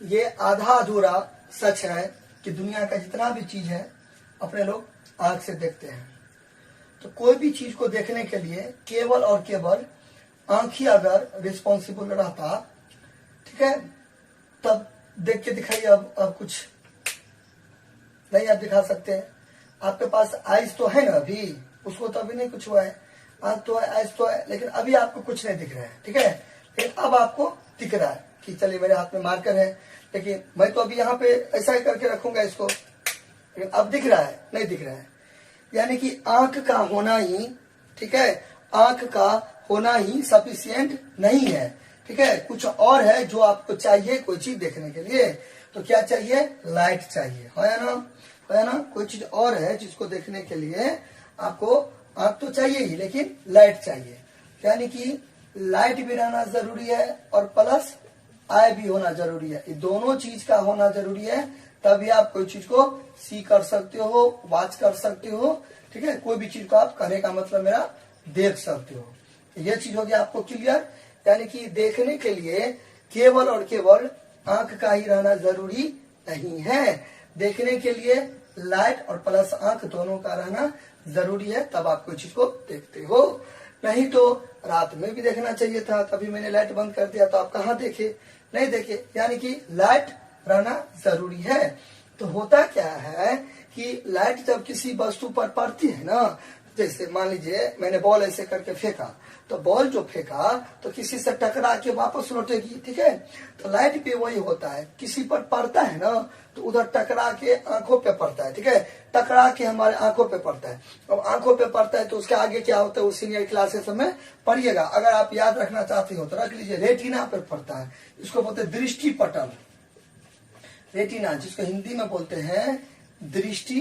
ये आधा अधूरा सच है कि दुनिया का जितना भी चीज है अपने लोग आंख से देखते हैं। तो कोई भी चीज को देखने के लिए केवल और केवल आंख ही अगर रिस्पॉन्सिबल रहता, ठीक है, तब देख के दिखाइए। अब कुछ नहीं आप दिखा सकते हैं। आपके पास आइज तो है ना अभी, उसको तो अभी नहीं कुछ हुआ है। आंख तो है, आइज तो है, लेकिन अभी आपको कुछ नहीं दिख रहा है, ठीक है। लेकिन अब आपको दिख रहा है कि चलिए मेरे हाथ में मार्कर है, लेकिन मैं तो अभी यहाँ पे ऐसा ही करके रखूंगा इसको, लेकिन अब दिख रहा है, नहीं दिख रहा है। यानी कि आंख का होना ही, ठीक है, आंख का होना ही सफिशियंट नहीं है, ठीक है। कुछ और है जो आपको चाहिए कोई चीज देखने के लिए। तो क्या चाहिए? लाइट चाहिए, है ना। कोई चीज और है जिसको देखने के लिए आपको आंख तो चाहिए ही, लेकिन लाइट चाहिए। यानी कि लाइट भी रहना जरूरी है और प्लस आई भी होना जरूरी है। ये दोनों चीज का होना जरूरी है, तभी आप कोई चीज को सी कर सकते हो, वॉच कर सकते हो, ठीक है। कोई भी चीज को आप, कहने का मतलब मेरा, देख सकते हो। ये चीज हो गया आपको क्लियर। यानी कि देखने के लिए केवल और केवल आंख का ही रहना जरूरी नहीं है। देखने के लिए लाइट और प्लस आंख दोनों का रहना जरूरी है, तब आप कोई चीज को देखते हो। नहीं तो रात में भी देखना चाहिए था, तभी मैंने लाइट बंद कर दिया, तो आप कहाँ देखे? नहीं देखे। यानी कि लाइट रहना जरूरी है। तो होता क्या है कि लाइट जब किसी वस्तु पर पड़ती है ना, जैसे मान लीजिए मैंने बॉल ऐसे करके फेंका, तो बॉल जो फेंका तो किसी से टकरा के वापस लौटेगी, ठीक है। तो लाइट पे वही होता है, किसी पर पड़ता है ना तो उधर टकरा के आंखों पे पड़ता है, ठीक है। टकरा के हमारे आंखों पे पड़ता है। अब आंखों पे पड़ता है तो उसके आगे क्या होता है, वो सीनियर क्लासेस में पढ़िएगा। अगर आप याद रखना चाहते हो तो रख लीजिए। रेटिना पे पड़ता है, इसको बोलते हैं दृष्टि पटल। रेटिना, जिसको हिंदी में बोलते हैं दृष्टि।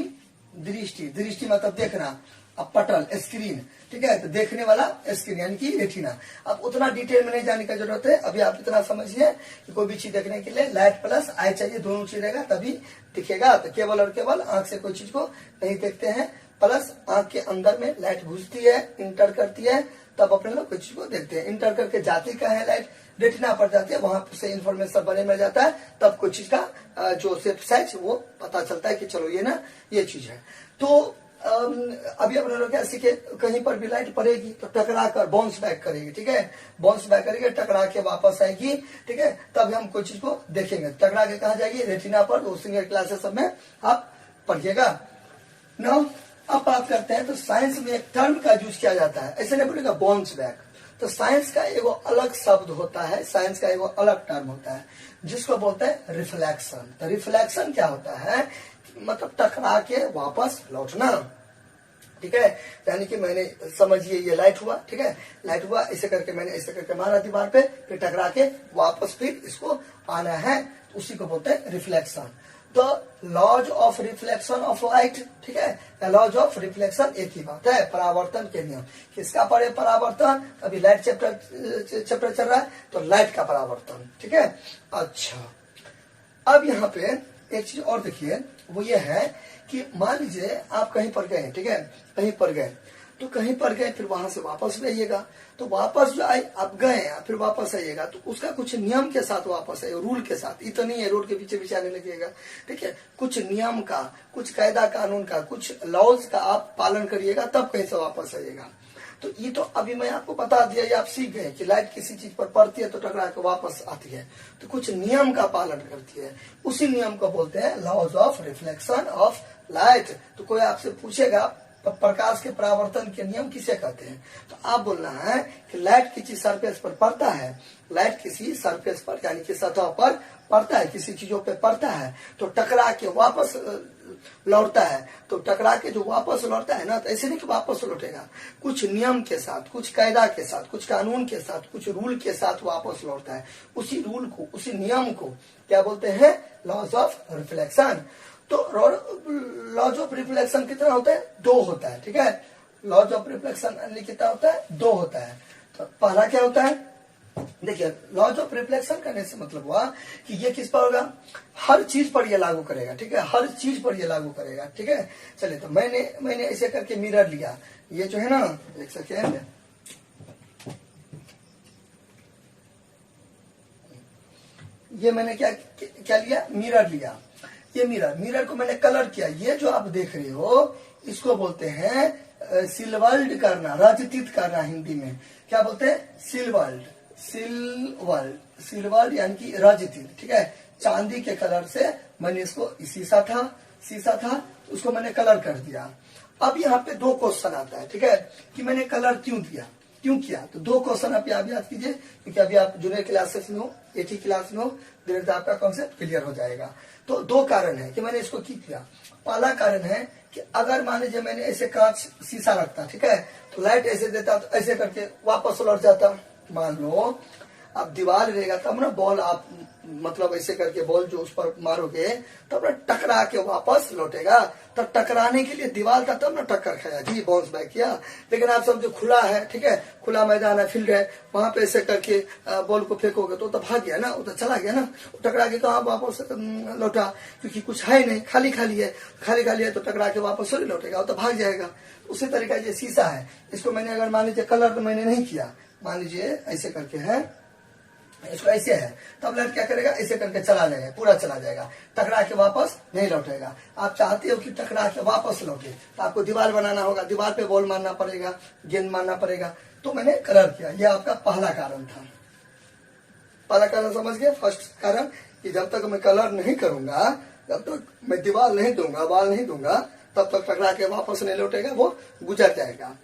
दृष्टि मतलब देखना, अब पटल स्क्रीन, ठीक है, तो देखने वाला स्क्रीन यानी कि रेटिना। अब उतना डिटेल में नहीं जाने का जरूरत है, अभी आप इतना समझिए कि कोई भी चीज देखने के लिए लाइट प्लस आई चाहिए, दोनों चीज रहेगा तभी दिखेगा। तो केवल और केवल आंख से कोई चीज को नहीं देखते हैं, प्लस आंख के अंदर में लाइट घुसती है, इंटर करती है, तब अपने लोग कोई चीज को देखते हैं। इंटर करके जाती का है लाइट, रेटिना पर जाती है, वहां से इंफॉर्मेशन बने में जाता है, तब कोई चीज का जो शेप साइज वो पता चलता है कि चलो ये ना ये चीज है। तो अभी अपने लोग क्या सीखे, कहीं पर भी लाइट पड़ेगी तो टकरा कर बाउंस बैक करेगी, ठीक है। बाउंस बैक करेगी, टकरा के वापस आएगी, ठीक है, तब हम कोई चीज को देखेंगे। टकरा के कहा जाएगी? रेटिना पर। तो सीनियर क्लासेस सब में आप पढ़िएगा। नाउ अब बात करते हैं, तो साइंस में एक टर्म का यूज किया जाता है, ऐसे नहीं बोलेगा बाउंस बैक। तो साइंस का एगो अलग शब्द होता है, साइंस का एगो अलग टर्म होता है जिसको बोलते हैं रिफ्लेक्शन। तो रिफ्लेक्शन क्या होता है? मतलब टकरा के वापस लौटना, ठीक है। यानी कि मैंने, समझिए ये लाइट हुआ, ठीक है, लाइट हुआ, ऐसे करके मैंने ऐसे करके मारा दीवार पे, फिर टकरा के वापस फिर इसको आना है, तो उसी को बोलते हैं रिफ्लेक्शन। तो laws of reflection of light, ठीक है, लॉज ऑफ रिफ्लेक्शन एक ही बात है, परावर्तन के नियम। किसका पढ़े? परावर्तन। अभी लाइट चैप्टर चल रहा है, तो लाइट का परावर्तन, ठीक है। अच्छा, अब यहाँ पे एक चीज और देखिए, वो ये है कि मान लीजिए आप कहीं पर गए, ठीक है, कहीं पर गए, तो कहीं पर गए फिर वहां से वापस भी आइएगा, तो वापस जो आए आप गए फिर वापस आइएगा, तो उसका कुछ नियम के साथ वापस आइए, रूल के साथ। ये तो नहीं है रोड के पीछे पीछे आने लगेगा, ठीक है। कुछ नियम का, कुछ कायदा कानून का, कुछ लॉज का आप पालन करिएगा, तब कहीं से वापस आइएगा। तो ये तो अभी मैं आपको बता दिया, ये आप सीख गए कि लाइट किसी चीज पर पड़ती है तो टकरा के वापस आती है, तो कुछ नियम का पालन करती है, उसी नियम को बोलते हैं laws of reflection of light. तो कोई आपसे पूछेगा प्रकाश के परावर्तन के नियम किसे कहते हैं, तो आप बोलना है कि लाइट किसी सरफेस पर पड़ता है, लाइट किसी सरफेस पर यानी कि सतह पर पड़ता है, किसी चीजों पे पड़ता है, तो टकरा के वापस लौटता है। तो टकरा के जो वापस लौटता है ना, तो ऐसे नहीं कि वापस लौटेगा, कुछ नियम के साथ, कुछ कायदा के साथ, कुछ कानून के साथ, कुछ रूल के साथ वापस लौटता है। उसी रूल को, उसी नियम को क्या बोलते हैं? Laws of reflection. तो लॉज ऑफ रिफ्लेक्शन कितना होता है? 2 होता है, ठीक है। लॉज ऑफ रिफ्लेक्शन कितना होता है? 2 होता है। तो पहला क्या होता है? देखिए, लॉज ऑफ रिफ्लेक्शन करने से मतलब हुआ कि ये किस पर होगा? हर चीज पर ये लागू करेगा, ठीक है, हर चीज पर ये लागू करेगा, ठीक है। चलिए, तो मैंने ऐसे करके मिरर लिया, ये जो है ना, एक सेकेंड, ये मैंने क्या लिया, मिरर लिया। ये मिरर को मैंने कलर किया। ये जो आप देख रहे हो इसको बोलते हैं सिल्वर्ड करना, रजतित करना। हिंदी में क्या बोलते हैं, सिल्वर्ड यानी कि रजतित, ठीक है। चांदी के कलर से मैंने इसको, शीशा था उसको मैंने कलर कर दिया। अब यहाँ पे 2 क्वेश्चन आता है, ठीक है, कि मैंने कलर क्यों किया। तो 2 क्वेश्चन आप याद कीजिए, क्योंकि अभी आप जूनियर क्लासेस में हो, एक ही क्लास में हो, धीरे आपका कॉन्सेप्ट क्लियर हो जाएगा। तो 2 कारण है कि मैंने इसको क्यों किया। पहला कारण है कि अगर मान लीजिए मैंने ऐसे कांच शीशा रखता, ठीक है, तो लाइट ऐसे देता तो ऐसे करके वापस लौट जाता। मान लो अब दीवार रहेगा तब ना बॉल आप मतलब ऐसे करके बॉल जो उस पर मारोगे तब ना टकरा के वापस लौटेगा। तब टकराने के लिए दीवार था तब ना टक्कर खाया जी, बाउंस बैक किया। लेकिन आप सब जो खुला है, ठीक है, खुला मैदान है, फील्ड है, वहां पे ऐसे करके बॉल को फेंकोगे तो भाग गया ना, वो तो चला गया ना, टकरा के कहाँ वापस लौटा, क्योंकि कुछ है नहीं, खाली है तो टकरा के वापस थोड़ी लौटेगा, वो तो भाग जाएगा। उसी तरीका ये शीशा है, इसको मैंने अगर मान लीजिए कलर तो मैंने नहीं किया, मान लीजिए ऐसे करके है, इसको ऐसे है, तब लाइट क्या करेगा, ऐसे करके चला जाएगा, पूरा चला जाएगा, टकरा के वापस नहीं लौटेगा। आप चाहते हो कि टकरा के वापस लौटे तो आपको दीवार बनाना होगा, दीवार पे बॉल मारना पड़ेगा, गेंद मारना पड़ेगा। तो मैंने कलर किया, यह आपका पहला कारण था। पहला कारण समझ गए। फर्स्ट कारण कि जब तक मैं कलर नहीं करूंगा, जब तक मैं दीवार नहीं दूंगा, बॉल नहीं दूंगा, तब तक टकरा के वापस नहीं लौटेगा, वो गुजर जाएगा।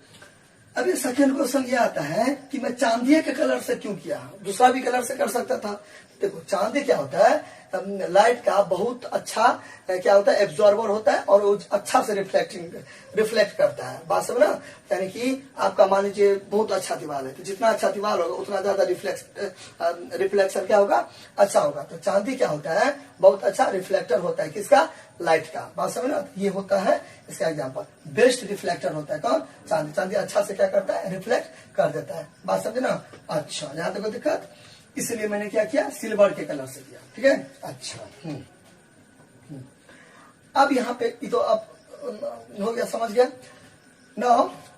अभी सेकेंड क्वेश्चन ये आता है कि मैं चांदी के कलर से क्यों किया, दूसरा भी कलर से कर सकता था। देखो चांदी क्या होता है, लाइट का बहुत अच्छा क्या होता है, एब्जॉर्बर होता है और वो अच्छा से रिफ्लेक्ट करता है। बात समझ ना, यानी कि आपका मान लीजिए बहुत अच्छा दीवार है, तो जितना अच्छा दीवार होगा उतना ज्यादा रिफ्लेक्शन क्या होगा, अच्छा होगा। तो चांदी क्या होता है, बहुत अच्छा रिफ्लेक्टर होता है, किसका, लाइट का। बात समझ ना, ये होता है इसका एग्जाम्पल, बेस्ट रिफ्लेक्टर होता है कौन, चांदी। चांदी अच्छा से क्या करता है, रिफ्लेक्ट कर देता है। बात समझे ना। अच्छा, यहाँ तक कोई दिक्कत, इसलिए मैंने क्या किया, सिल्वर के कलर से किया, ठीक है। अच्छा, अब यहाँ पे तो अब हो गया, समझ गया ना।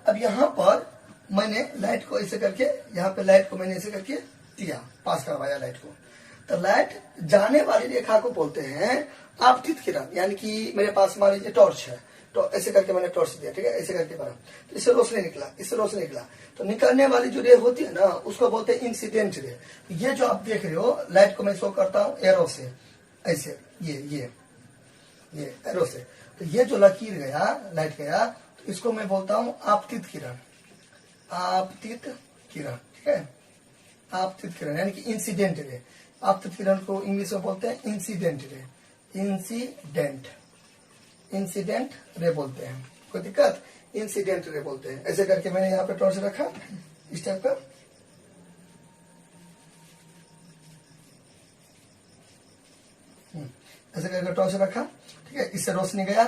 अब यहाँ पर मैंने लाइट को ऐसे करके, यहाँ पे लाइट को मैंने ऐसे करके दिया, पास करवाया लाइट को। तो लाइट जाने वाली रेखा को बोलते हैं आपतित किरण, यानी कि मेरे पास मान लीजिए टॉर्च है, तो ऐसे करके मैंने टॉर्च दिया, ठीक है, ऐसे करके बना, तो इससे रोशनी निकला, तो निकलने वाली जो रे होती है ना, उसको बोलते हैं इंसिडेंट रे। ये जो आप देख रहे हो, लाइट को मैं शो करता हूँ एरो से, ऐसे ये एरो से, तो ये जो लकीर गया, लाइट गया, तो इसको मैं बोलता हूँ आपतित किरण, ठीक है, आपतित किरण यानी कि इंसिडेंट रे। आपतित किरण को इंग्लिश में बोलते हैं इंसिडेंट रे, इंसिडेंट रे बोलते हैं। कोई दिक्कत, इंसिडेंट रे बोलते हैं। ऐसे करके मैंने यहाँ पे टॉर्च रखा, इस टाइप का, ऐसे करके टॉर्च रखा, ठीक है, इससे रोशनी गया,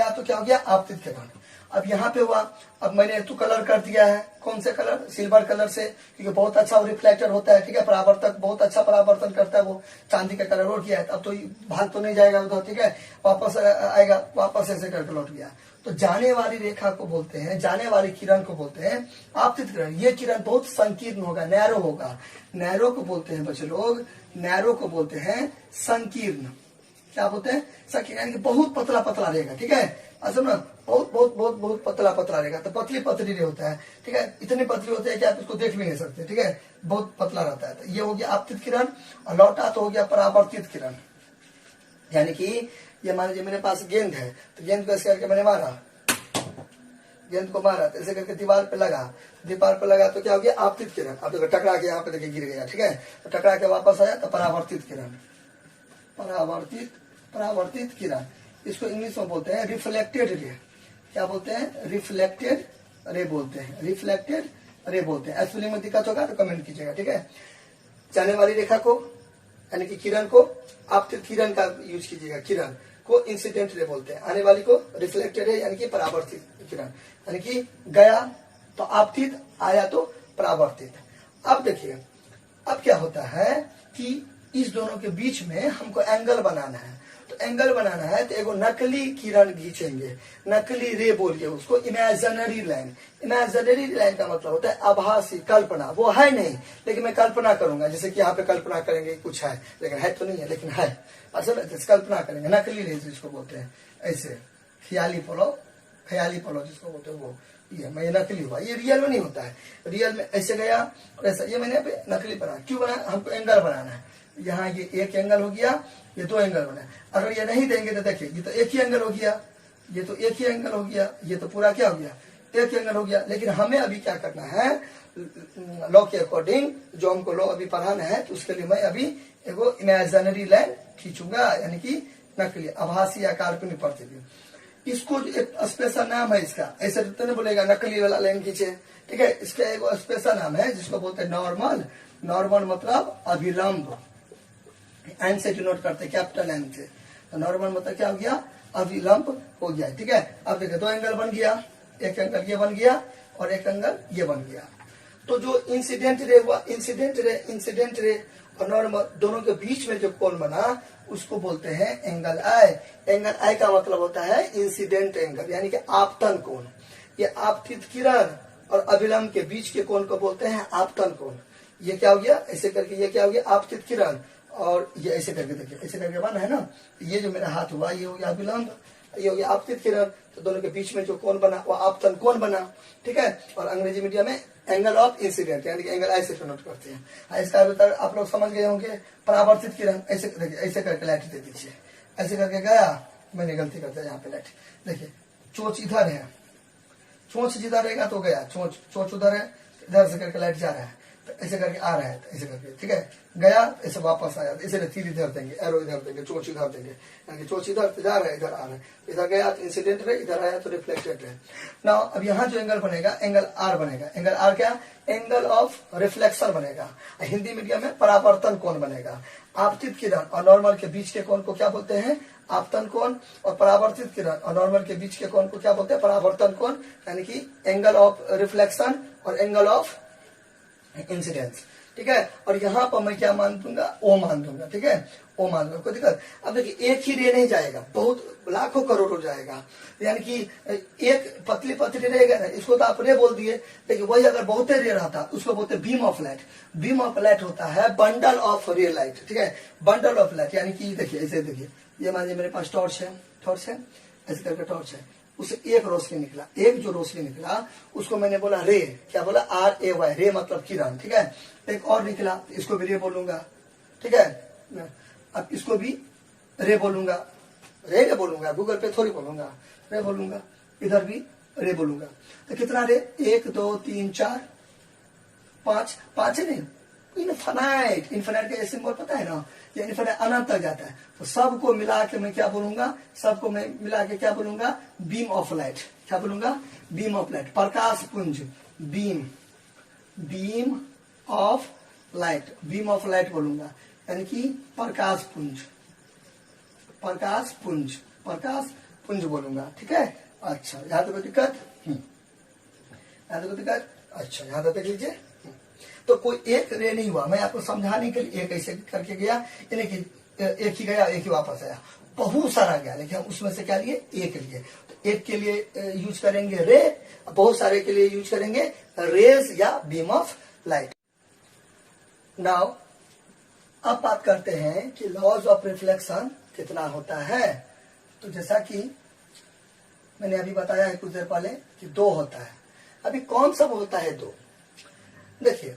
तो क्या हो गया, आपतित किरण। अब यहाँ पे हुआ, अब मैंने तो कलर कर दिया है, कौन से कलर, सिल्वर कलर से, क्योंकि बहुत अच्छा वो रिफ्लेक्टर होता है, ठीक है, परावर्तक बहुत अच्छा परावर्तन करता है वो। चांदी का कलर और किया है, अब तो भाग तो नहीं जाएगा उधर, ठीक है, वापस आएगा, वापस ऐसे करके लौट गया। तो जाने वाली रेखा को बोलते हैं, जाने वाली किरण को बोलते हैं आपतित किरण। ये किरण बहुत संकीर्ण होगा, नैरो होगा, नैरो को बोलते हैं बच्चे लोग, नैरो को बोलते हैं संकीर्ण। क्या बोलते हैं, संकीर्ण, यानी कि बहुत पतला रहेगा, ठीक है, असम ना, बहुत पतला रहेगा। तो पतली रे होता है, ठीक है, इतनी पतली होती है कि आप इसको देख भी नहीं सकते, ठीक है, बहुत पतला रहता है। तो ये हो गया आपतित किरण, और लौटा तो हो गया परावर्तित किरण। यानी कि ये मान लीजिए मेरे पास गेंद है, तो गेंद को ऐसे करके मैंने मारा, तो ऐसे करके दीवार पे लगा, तो क्या हो गया, आपतित किरण। अब देखो टकरा के यहाँ पे देखिए गिर गया, ठीक है, तो टकरा के वापस आया तो परावर्तित किरण, परावर्तित किरण। इसको इंग्लिश में बोलते हैं रिफ्लेक्टेड रे। क्या बोलते हैं, रिफ्लेक्टेड रे बोलते हैं। स्पेलिंग में दिक्कत होगा तो कमेंट कीजिएगा, ठीक है। जाने वाली रेखा को यानी कि किरण को आपतित किरण का यूज कीजिएगा, किरण को इंसिडेंट रे बोलते हैं, आने वाली को रिफ्लेक्टेड रे यानी कि परावर्तित किरण, यानी कि गया तो आपतित, आया तो परावर्तित। अब देखिए, अब क्या होता है कि इस दोनों के बीच में हमको एंगल बनाना है। तो एंगल बनाना है तो एगो नकली किरण खींचेंगे, नकली रे बोलिए उसको, इमेजिनरी लाइन। इमेजिनरी लाइन का मतलब होता है आभासी, कल्पना। वो है नहीं लेकिन मैं कल्पना करूंगा, जैसे कि यहाँ पे कल्पना करेंगे कुछ है, लेकिन है तो नहीं है, लेकिन है, असल कल्पना करेंगे। नकली रे जिसको बोलते हैं, ऐसे ख्याली पलो, ख्याली पलो जिसको बोलते हैं वो, ये मैं नकली हुआ, ये रियल में नहीं होता है। रियल में ऐसे गया और ऐसा, ये मैंने पे नकली बना। क्यों बना? हमको एंगल बनाना है। यहाँ ये एक एंगल हो गया, ये दो एंगल बना। अगर ये नहीं देंगे तो देखिए ये तो एक ही एंगल हो गया, ये तो एक ही एंगल हो गया, ये तो पूरा क्या हो गया, एक एंगल हो गया। लेकिन हमें अभी क्या करना है, लॉ के अकॉर्डिंग जो हमको लॉ अभी पढ़ाना है, तो उसके लिए मैं अभी एगो इमेजिनरी लाइन खींचूंगा, यानी कि नकली, आभासी या काल्पनिक प्रतिबिंब। इसको एक स्पेशल नाम है इसका, ऐसे तो नहीं बोलेगा नकली वाला लाइन खींचे, ठीक है। इसका एक स्पेशल नाम है जिसको बोलते हैं नॉर्मल। नॉर्मल मतलब अभिलंब, एन से डिनोट करते हैं, कैपिटल एन से। तो नॉर्मल मतलब क्या हो गया, अभिलंब हो गया, ठीक है। अब देखिए दो एंगल बन गया, एक एंगल ये बन गया और एक एंगल ये बन गया। तो जो इंसिडेंट रे हुआ, इंसिडेंट रे और नॉर्मल दोनों के बीच में जो कोण बना उसको बोलते हैं एंगल आई। एंगल आई का मतलब होता है इंसिडेंट एंगल, यानी कि आपतन कोण। ये आपतित किरण और अभिलंब के बीच के कोण को बोलते हैं आपतन कोण। ये क्या हो गया, ऐसे करके ये क्या हो गया, आपतित किरण, और ये ऐसे करके देखिए, ऐसे करके बना है ना। ये जो मेरा हाथ हुआ ये हो गया अभिलंब, ये हो गया आपतित किरण। तो दोनों के बीच में जो कोण बना वो आपतन कोण बना, ठीक है। और अंग्रेजी मीडियम में एंगल ऑफ इंसिडेंट, यानी कि एंगल ऐसे डिनोट करते हैं। इसका उत्तर आप लोग समझ गए होंगे। परावर्तित किरण, ऐसे देखिए, ऐसे करके लाइट दे दीजिए, ऐसे करके गया, मैंने गलती करता है यहाँ पे लाइट, देखिए चोंच इधर है, चोंच जिधर रहेगा तो गया, चोंच उधर है, इधर से करके लाइट जा रहा है, तो ऐसे करके आ रहा है, तो ऐसे करके, ठीक है, गया ऐसे वापस आया, इसलिए तीर इधर देंगे, एरो इधर देंगे, चोंच इधर देंगे, यानी चोंच इधर जा रहा है, इधर आ रहा है, इधर गया तो इंसिडेंट रहे, इधर आया तो रिफ्लेक्टेड रहे। ना अब यहाँ जो एंगल बनेगा, एंगल आर बनेगा। एंगल आर क्या, एंगल ऑफ रिफ्लेक्शन बनेगा। हिंदी मीडियम में परावर्तन कोण बनेगा। आपतित किरण और नॉर्मल के बीच के कोण को क्या बोलते हैं, आपतन कोण। और परावर्तित किरण और नॉर्मल के बीच के कोण को क्या बोलते हैं, परावर्तन कोण, यानी कि एंगल ऑफ रिफ्लेक्शन और एंगल ऑफ इंसिडेंस, ठीक है। और यहाँ पर मैं क्या मान दूंगा, ओ मान दूंगा, ठीक है, ओ मान दूंगा, कोई दिक्कत। अब देखिए एक ही रे नहीं जाएगा, बहुत लाखों करोड़ों जाएगा, यानी कि एक पतली पतली रहेगा ना, इसको तो आप रे बोल दिए, लेकिन वही अगर बहुत रे रहता उसको बोलते beam of light. Beam of light होता है बंडल ऑफ रे लाइट, ठीक है, बंडल ऑफ लाइट। यानी कि देखिए ऐसे देखिए, ये मान लीजिए मेरे पास टॉर्च है, ऐसे करके टॉर्च है, उसे एक रोशनी निकला, एक जो रोशनी निकला उसको मैंने बोला रे, क्या बोला, RAY, रे मतलब किरण, ठीक है। एक और निकला तो इसको भी रे बोलूंगा, ठीक है। अब इसको भी रे बोलूंगा, रे बोलूंगा, गूगल पे थोड़ी बोलूंगा, रे बोलूंगा, इधर भी रे बोलूंगा। तो कितना रे, 1 2 3 4 5, 5 है नहीं, इनफाइनाइट। इनफाइनाइट का सिंबल पता है ना, ये इनफाइनाइट अनंत तक जाता है। तो सबको मिला के मैं क्या बोलूंगा, सबको मैं मिला के क्या बोलूंगा, बीम ऑफ लाइट। क्या बोलूंगा, बीम ऑफ लाइट, प्रकाश पुंज, beam of light, beam of light बोलूंगा, यानी कि प्रकाश पुंज बोलूंगा, ठीक है। अच्छा यहाँ तक कोई दिक्कत, यहाँ तक कोई दिक्कत, अच्छा यहाँ तक देख लीजिए। तो कोई एक रे नहीं हुआ, मैं आपको समझाने के लिए एक ऐसे करके गया, यानी कि एक ही गया एक ही वापस आया, बहुत सारा गया, लेकिन हम उसमें से क्या लिए, एक लिए। तो एक के लिए यूज करेंगे रे, बहुत सारे के लिए यूज करेंगे रेज या बीम ऑफ लाइट। नाउ अब बात करते हैं कि लॉज ऑफ रिफ्लेक्शन कितना होता है। तो जैसा कि मैंने अभी बताया है कुछ देर पहले कि 2 होता है। अभी कौन सा होता है 2, देखिए।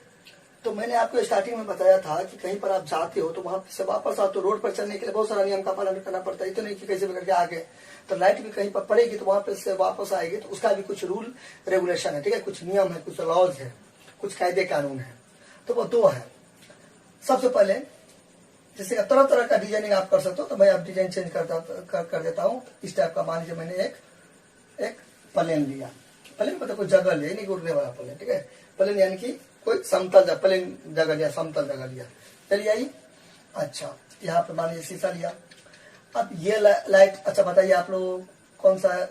तो मैंने आपको स्टार्टिंग में बताया था कि कहीं पर आप जाते हो तो वहां से वापस आओ तो रोड पर चलने के लिए बहुत सारा नियम का पालन करना पड़ता है, इतना नहीं कि कैसे भी करके आगे। तो लाइट भी कहीं पर पड़ेगी तो वहां पर से वापस आएगी, तो उसका भी कुछ रूल रेगुलेशन है, ठीक है, कुछ नियम है, कुछ लॉज है, कुछ कायदे कानून है। तो वो 2 है। सबसे पहले जैसे तरह तरह का डिजाइनिंग आप कर सकते हो, तो मैं अब डिजाइन चेंज कर देता हूँ। इस टाइप का मान लीजिए मैंने एक प्लेन लिया, प्लेन मतलब कोई जगह लिया, नहीं उड़ने वाला प्लेन, ठीक है। प्लेन यानी कि कोई समतल प्लेन जगह लिया, समतल जगह लिया, चलिए आई। अच्छा यहाँ पे मान लीजिए शीशा लिया। अब ये लाइट, अच्छा बताइए आप लोग कौन सा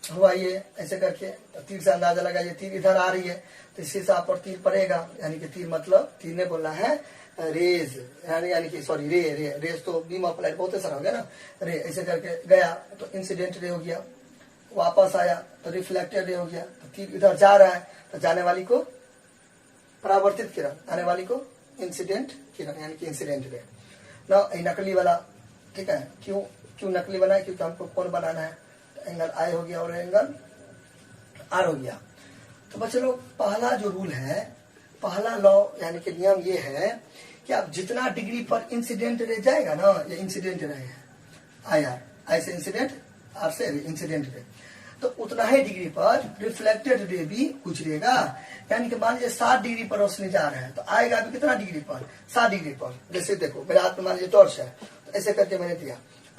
हुआ ये, ऐसे करके तो तीर से अंदाजा लगाइए, तीर इधर आ रही है तो शीशा पर तीर पड़ेगा, यानी कि तीर मतलब तीर ने बोलना है रेज, यानी कि सॉरी रेज तो बीम ऑफ लाइट बहुत सारा हो गया ना, रे ऐसे करके गया तो इंसिडेंट रे हो गया, वापस आया तो रिफ्लेक्टेड रे हो गया, तो तीर इधर जा रहा है तो जाने वाली को परावर्तित किरण, आने वाली को इंसिडेंट किरण यानी कि इंसिडेंट रे ना। नकली वाला, ठीक है, क्यों नकली बनाए, क्योंकि हमको कौन बनाना है, तो एंगल आई हो गया और एंगल आर हो गया। तो बच्चे लोग पहला जो रूल है, पहला लॉ यानी कि नियम ये है कि आप जितना डिग्री पर इंसिडेंट रे जाएगा ना, ये इंसिडेंट रे है आई आर, आई से इंसिडेंट, आर से इंसिडेंट रे, तो उतना ही डिग्री पर रिफ्लेक्टेड रे भी गुजरेगा। यानी कि मान लीजिए 60 डिग्री पर रोशनी जा रहा है तो आएगा अभी कितना डिग्री पर, 60 डिग्री पर। जैसे देखो मेरे हाथ में मान लीजिए टॉर्च है, तो ऐसे करके मैंने दिया,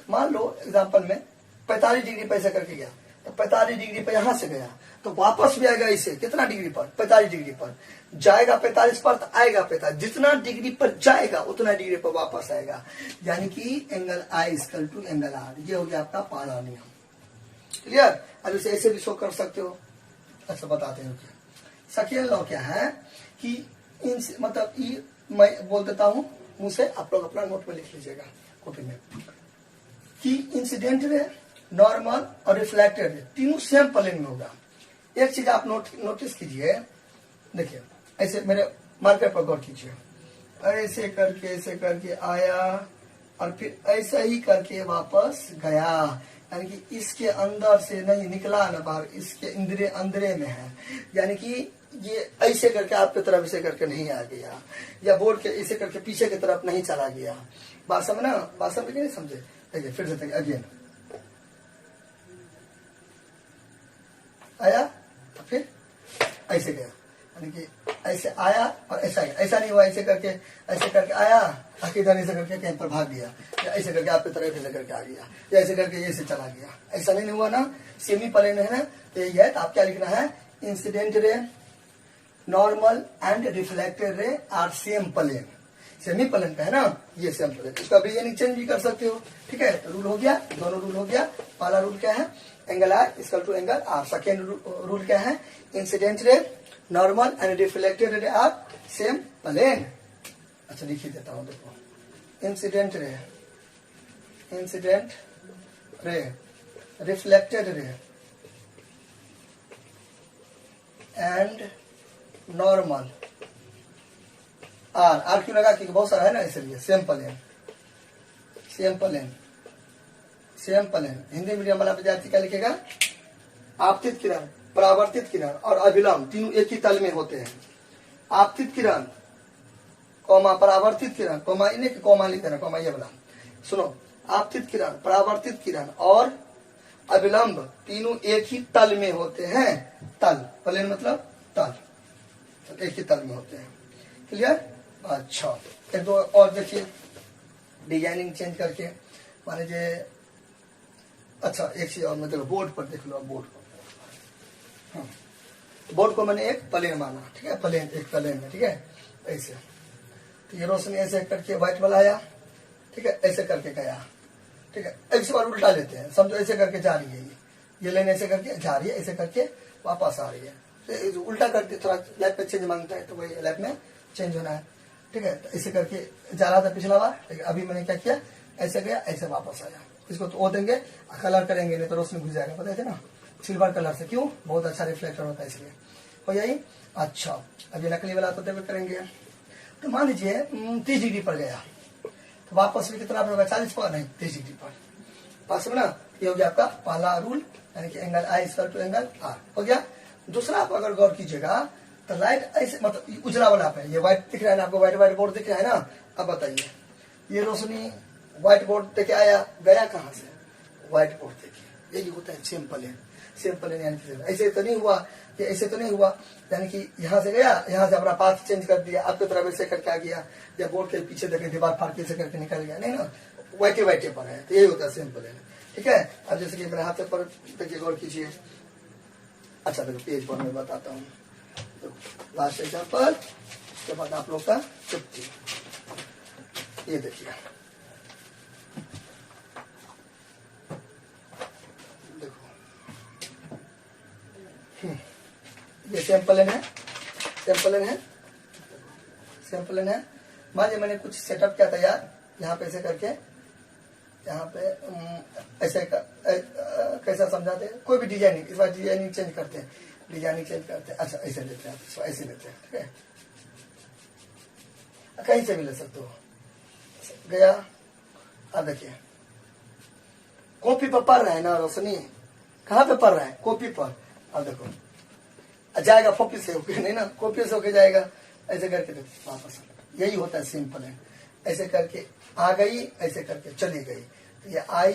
मान लो एग्जाम्पल में 45 डिग्री पर ऐसे करके गया, तो 45 डिग्री पर यहां से गया तो वापस भी आएगा इसे कितना डिग्री पर, 45 डिग्री पर जाएगा, 45 पर तो आएगा 45, जितना डिग्री पर जाएगा उतना डिग्री पर वापस आएगा। यानी कि angle i equal to angle r, ये हो गया आपका पहला नियम। क्लियर? अब इसे ऐसे भी शो कर सकते हो। अच्छा बताते हैं सेकेंड लॉ क्या है कि मतलब ये मैं बोल देता हूं मुंह से, आप लोग अपना नोट में लिख लीजिएगा कॉपी में, कि इंसिडेंट रे, नॉर्मल और रिफ्लेक्टेड रे तीनों सेम प्लेन में होगा। एक चीज आप नोटिस कीजिए, देखिए ऐसे मेरे मार्कर पर गौर कीजिए, ऐसे करके आया और फिर ऐसा ही करके वापस गया, यानी कि इसके अंदर से नहीं निकला ना बाहर, इसके अंदरे में है। यानी कि ये ऐसे करके आपकी तरफ ऐसे करके नहीं आ गया, या बोर्ड के ऐसे करके पीछे की तरफ नहीं चला गया। बात समझना, बात समझ नहीं समझे? देखिए फिर से अगेन आया तो फिर ऐसे गया, यानी कि ऐसे आया और ऐसा नहीं हुआ, ऐसे करके आया इधर ऐसे करके कहीं पर भाग गया, या ऐसे करके आपकी तरफ ऐसे करके आ गया, या ऐसे करके ऐसे चला गया, ऐसा नहीं हुआ ना, सेमी प्लेन है ना। तो यही है, तो आप क्या लिखना है, incident ray, normal and reflected ray are same plane. Same plane का है ना ये सेम प्लेन, इसका भी यानी चेंज भी कर सकते हो। ठीक है, रूल हो गया, दोनों रूल हो गया। पहला रूल क्या है, angle r equal to angle r. Second rule क्या है, incident ray, normal and reflected ray are same plane. अच्छा लिख ही देता हूं, देखो incident ray, reflected ray and normal are क्यों लगा, क्योंकि बहुत सारा है ना इसलिए। सेम प्लेन हिंदी मीडियम वाला विद्यार्थी क्या लिखेगा, आपतित किरण, परावर्तित किरण और अभिलंब तीनों एक ही तल में होते हैं। आपतित किरण कॉमा परावर्तित किरण, कॉमा इन्हें कॉमा लिख देना, कॉमा ये वाला सुनो, आपतित किरण, परावर्तित किरण और अभिलंब तीनों एक ही तल में होते हैं। तल, प्लेन मतलब तल, एक ही तल में होते हैं। क्लियर? अच्छा एक दो और देखिए, डिजाइनिंग चेंज करके मान लीजिए, अच्छा एक चीज और मतलब बोर्ड पर देख लो, बोर्ड पर, हाँ, बोर्ड को मैंने एक प्लेन माना, ठीक है, प्लेन एक प्लेन में, ठीक है, ऐसे तो ये रोशनी ऐसे करके व्हाइट वाला आया, ठीक है, ऐसे करके गया, ठीक है, एक बार उल्टा लेते हैं, समझो ऐसे करके जा रही है, ये लाइन ऐसे करके जा रही है, ऐसे करके वापस आ रही है, तो उल्टा करके थोड़ा लैप में चेंज मांगता है, तो वही लैप में चेंज होना है। ठीक है, तो ऐसे करके जा रहा था पिछला बार, लेकिन अभी मैंने क्या किया, ऐसे गया, ऐसे वापस आया। इसको तो वो देंगे, कलर करेंगे, नहीं तो रोशनी घुस जाएगा, पता है ना, सिल्वर कलर से, क्यों, बहुत अच्छा रिफ्लेक्टर होता है इसलिए। हो जाइए। अच्छा अब ये नकली वाला तो देवे करेंगे, तो मान लीजिए 30 डिग्री पर गया, तो वापस भी कितना पर होगा, 40 पर नहीं, 30 डिग्री पर। पास में ना, ये हो गया आपका पहला रूल, यानी कि angle i equal to angle r हो गया। दूसरा आप अगर गौर कीजिएगा तो लाइट ऐसे, मतलब उजला वाला पे, ये व्हाइट दिख रहा है ना आपको, व्हाइट बोर्ड दिख रहा है ना। अब बताइए, ये रोशनी व्हाइट बोर्ड देखे आया, गया कहाँ से, व्हाइट बोर्ड देखे, यही होता है सेम प्लेन यानी कि ऐसे तो नहीं हुआ, ये ऐसे तो नहीं हुआ, यानी कि यहाँ से गया, यहाँ से अपना पाथ चेंज कर दिया, आपकी तरफ ऐसे करके आ गया, या बोर्ड के पीछे देखे दीवार फाड़ के ऐसे करके निकल गया, नहीं ना, व्हाइटे पर है, तो यही होता है सेम प्लेन। ठीक है, अब जैसे कि मेरे हाथ पर देखिए, गौर कीजिए। अच्छा देखो पेज पर मैं बताता हूँ, लास्ट एग्जाम्पल, उसके बाद आप लोग का चुप्पी, ये देखिए, देखो ये सेम प्लेन है, मान लीजिए मैंने कुछ सेटअप किया था यार, यहाँ पे ऐसे करके, यहाँ पे ऐसे कैसा समझाते हैं, कोई भी डिजाइनिंग, इस बार डिजाइनिंग चेंज करते हैं, डिजाइनिंग चेंज करते हैं। अच्छा ऐसे लेते हैं, इसको ऐसे लेते हैं, ठीक है, कहीं से भी ले सकते हो। गया, अब देखिए कॉपी पर पढ़ रहे हैं ना रोशनी, कहाँ पे पढ़ रहे हैं, कॉपी पर। अब देखो जाएगा कॉपी से होके, नहीं ना, कॉपी से होके जाएगा, ऐसे करके देखो वापस, यही होता है सिंपल है। ऐसे करके आ गई, ऐसे करके चली गई, तो ये आई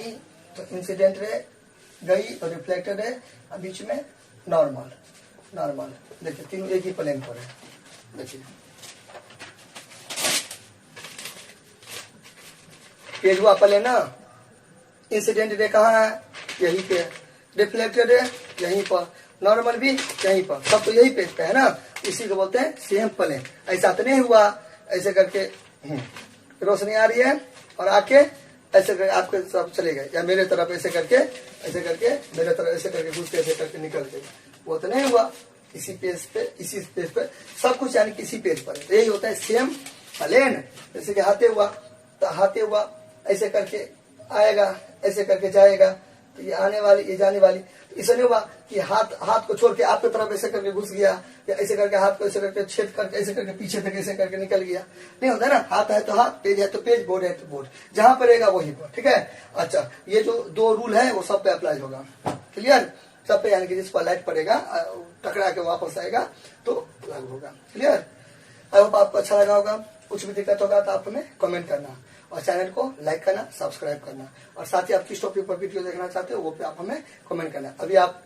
तो इंसिडेंट रे, गई तो रिफ्लेक्टेड है, बीच में नॉर्मल, नॉर्मल। देखिए तीनों एक ही प्लेन पर है। देखिए पेज हुआ प्लेन ना, इंसिडेंट रे कहाँ है, यहीं पे, रिफ्लेक्टेड है यहीं पर, नॉर्मल भी यहीं पर, सब तो यही पेज पे है ना, इसी को बोलते हैं सेम प्लेन। ऐसा तो नहीं हुआ ऐसे करके रोशनी आ रही है और आके ऐसे करके आपके सब चले गए, या मेरे तरफ ऐसे करके मेरे तरफ ऐसे करके घुस के ऐसे करके निकल गए, वो तो नहीं हुआ। इसी पेज पे सब कुछ यानी किसी पेज पर, यही होता है सेम प्लेन। जैसे कि हाथे हुआ तो हाथे हुआ ऐसे करके आएगा, ऐसे करके जाएगा, तो ये आने वाली ये जाने वाली। तो इससे नहीं हुआ कि हाथ को छोड़ के आपकी तरफ ऐसे करके घुस गया, या ऐसे करके हाथ को ऐसे करके छेद करके ऐसे करके पीछे तक ऐसे करके निकल गया, नहीं होता ना। हाथ है तो हाथ, पेज है तो पेज, बोर्ड है तो बोर्ड, जहां पर रहेगा वहीं पर, ठीक है। अच्छा ये जो 2 रूल है वो सब पे अप्लाई होगा, क्लियर, सब पे, यानी कि जिस पर लाइट पड़ेगा टकरा के वापस आएगा तो लागू होगा, क्लियर। आई होप आपको अच्छा लगा होगा। कुछ भी दिक्कत होगा तो आप हमें कमेंट करना, और चैनल को लाइक करना, सब्सक्राइब करना, और साथ ही आप किस टॉपिक पर वीडियो देखना चाहते हो वो पे आप हमें कमेंट करना। अभी आप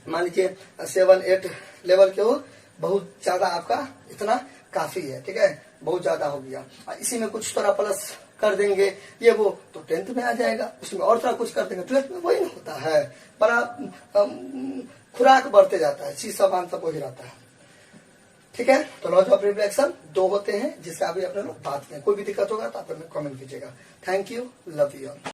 मान लीजिए 7-8 लेवल के हो, बहुत ज्यादा आपका इतना काफी है, ठीक है, बहुत ज्यादा हो गया। इसी में कुछ थोड़ा प्लस कर देंगे ये वो तो 10th में आ जाएगा, उसमें और थोड़ा कुछ कर देंगे 12th में, वही होता है, बड़ा खुराक बढ़ते जाता है, चीज सामान सब वही रहता है, ठीक है। तो लॉज ऑफ रिफ्लेक्शन 2 होते हैं, जिसका अभी अपने लोग बात करें। कोई भी दिक्कत होगा तो आप हमें कमेंट कीजिएगा। Thank you, love you all.